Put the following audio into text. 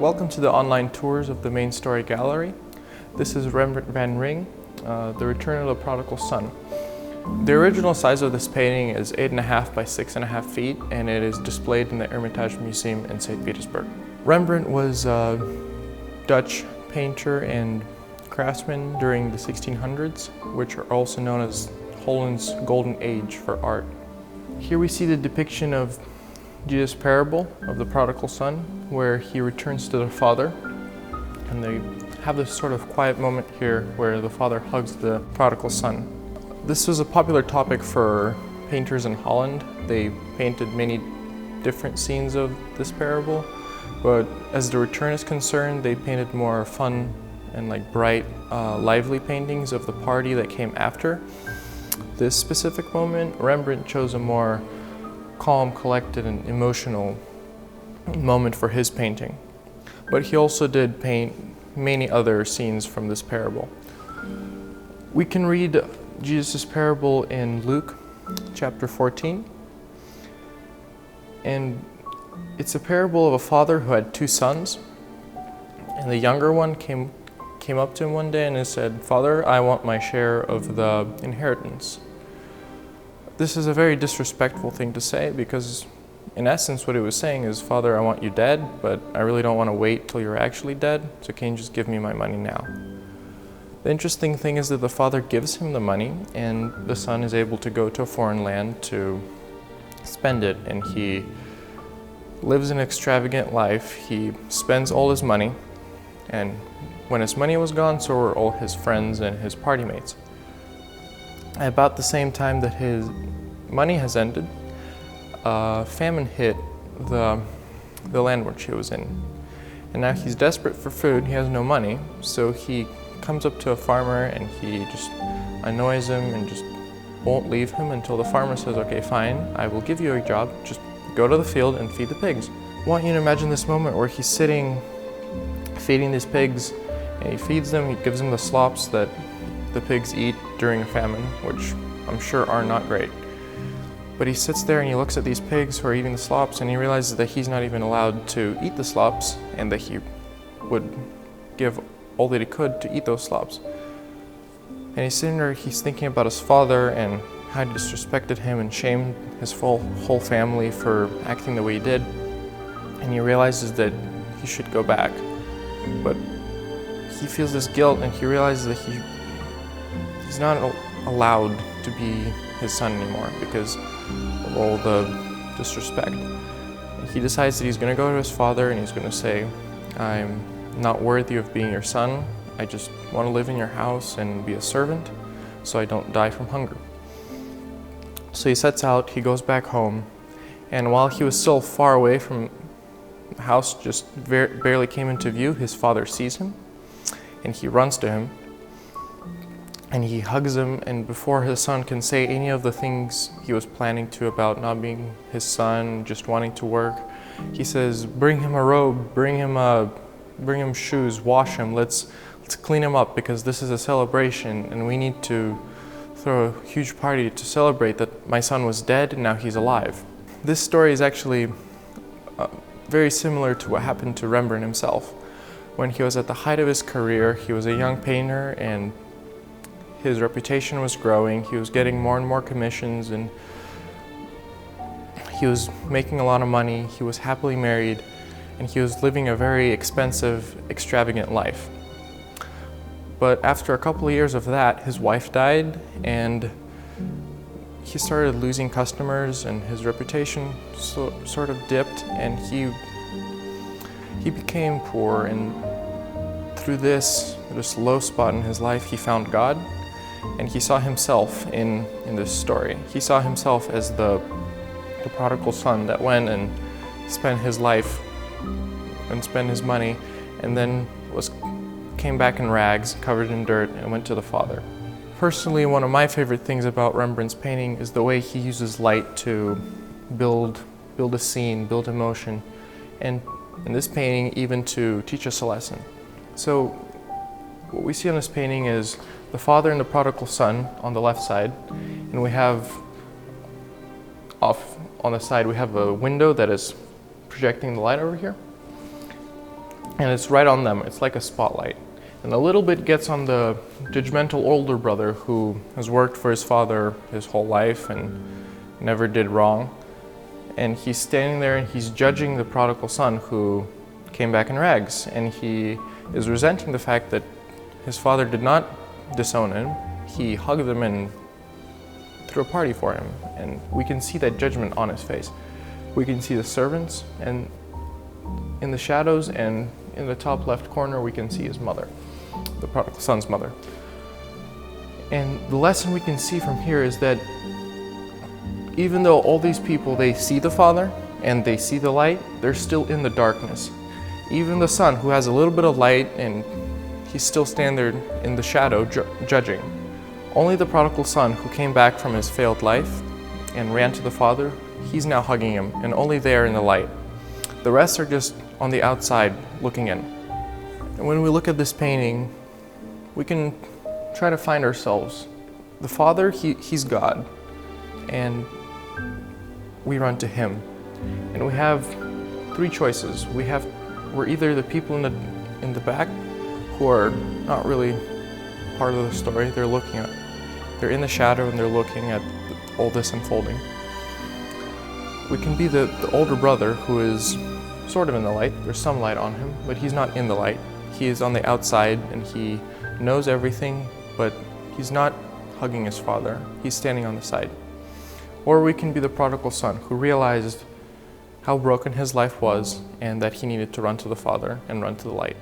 Welcome to the online tours of the main story gallery. This is Rembrandt van Rijn, The Return of the Prodigal Son. The original size of this painting is 8.5 by 6.5 feet, and it is displayed in the Hermitage Museum in St. Petersburg. Rembrandt was a Dutch painter and craftsman during the 1600s, which are also known as Holland's Golden Age for art. Here we see the depiction of Jesus' parable of the prodigal son, where he returns to the father, and they have this sort of quiet moment here where the father hugs the prodigal son. This was a popular topic for painters in Holland. They painted many different scenes of this parable, but as the return is concerned, they painted more fun and bright, lively paintings of the party that came after. This specific moment, Rembrandt chose a more calm, collected, and emotional moment for his painting. But he also did paint many other scenes from this parable. We can read Jesus' parable in Luke chapter 14. And it's a parable of a father who had two sons. And the younger one came up to him one day and he said, "Father, I want my share of the inheritance." This is a very disrespectful thing to say because in essence what he was saying is, "Father, I want you dead, but I really don't want to wait till you're actually dead, so can you just give me my money now?" The interesting thing is that the father gives him the money and the son is able to go to a foreign land to spend it, and he lives an extravagant life. He spends all his money, and when his money was gone, so were all his friends and his party mates. At about the same time that his money has ended, famine hit the land which he was in. And now he's desperate for food, he has no money, so he comes up to a farmer and he just annoys him and just won't leave him until the farmer says, "Okay, fine, I will give you a job, just go to the field and feed the pigs." I want you to imagine this moment where he's sitting feeding these pigs, and he feeds them, he gives them the slops that the pigs eat during a famine, which I'm sure are not great. But he sits there and he looks at these pigs who are eating the slops, and he realizes that he's not even allowed to eat the slops, and that he would give all that he could to eat those slops. And he's sitting there, he's thinking about his father and how he disrespected him and shamed his whole family for acting the way he did. And he realizes that he should go back. But he feels this guilt, and he realizes that he's not allowed to be his son anymore because of all the disrespect. And he decides that he's going to go to his father and he's going to say, "I'm not worthy of being your son. I just want to live in your house and be a servant so I don't die from hunger." So he sets out, he goes back home, and while he was still far away from the house, just barely came into view, his father sees him and he runs to him and he hugs him, and before his son can say any of the things he was planning to about not being his son, just wanting to work, he says, "Bring him a robe, bring him shoes, wash him, let's clean him up because this is a celebration and we need to throw a huge party to celebrate that my son was dead and now he's alive." This story is actually very similar to what happened to Rembrandt himself. When he was at the height of his career, he was a young painter and his reputation was growing. He was getting more and more commissions and he was making a lot of money. He was happily married and he was living a very expensive, extravagant life. But after a couple of years of that, his wife died and he started losing customers and his reputation sort of dipped, and he became poor, and through this low spot in his life, he found God, and he saw himself in this story. He saw himself as the prodigal son that went and spent his life and spent his money, and then came back in rags, covered in dirt, and went to the father. Personally, one of my favorite things about Rembrandt's painting is the way he uses light to build a scene, build emotion, and in this painting, even to teach us a lesson. So what we see on this painting is the father and the prodigal son on the left side, and we have off on the side we have a window that is projecting the light over here. and it's right on them. It's like a spotlight. And a little bit gets on the judgmental older brother who has worked for his father his whole life and never did wrong. And he's standing there and he's judging the prodigal son who came back in rags. And he is resenting the fact that his father did not disown him. He hugged him and threw a party for him. And we can see that judgment on his face. We can see the servants, and in the shadows and in the top left corner we can see his mother, the prodigal son's mother. And the lesson we can see from here is that even though all these people, they see the Father and they see the light, they're still in the darkness. Even the son, who has a little bit of light and he's still standing there in the shadow judging. Only the prodigal son, who came back from his failed life and ran to the Father, he's now hugging him, and only there in the light. The rest are just on the outside looking in. And when we look at this painting, we can try to find ourselves. The Father, he's God, and we run to him. And we have three choices. We're either the people in the back who are not really part of the story. They're in the shadow and they're looking at all this unfolding. We can be the older brother who is sort of in the light. There's some light on him, but he's not in the light. He is on the outside and he knows everything, but he's not hugging his father. He's standing on the side. Or we can be the prodigal son who realized how broken his life was and that he needed to run to the Father and run to the light.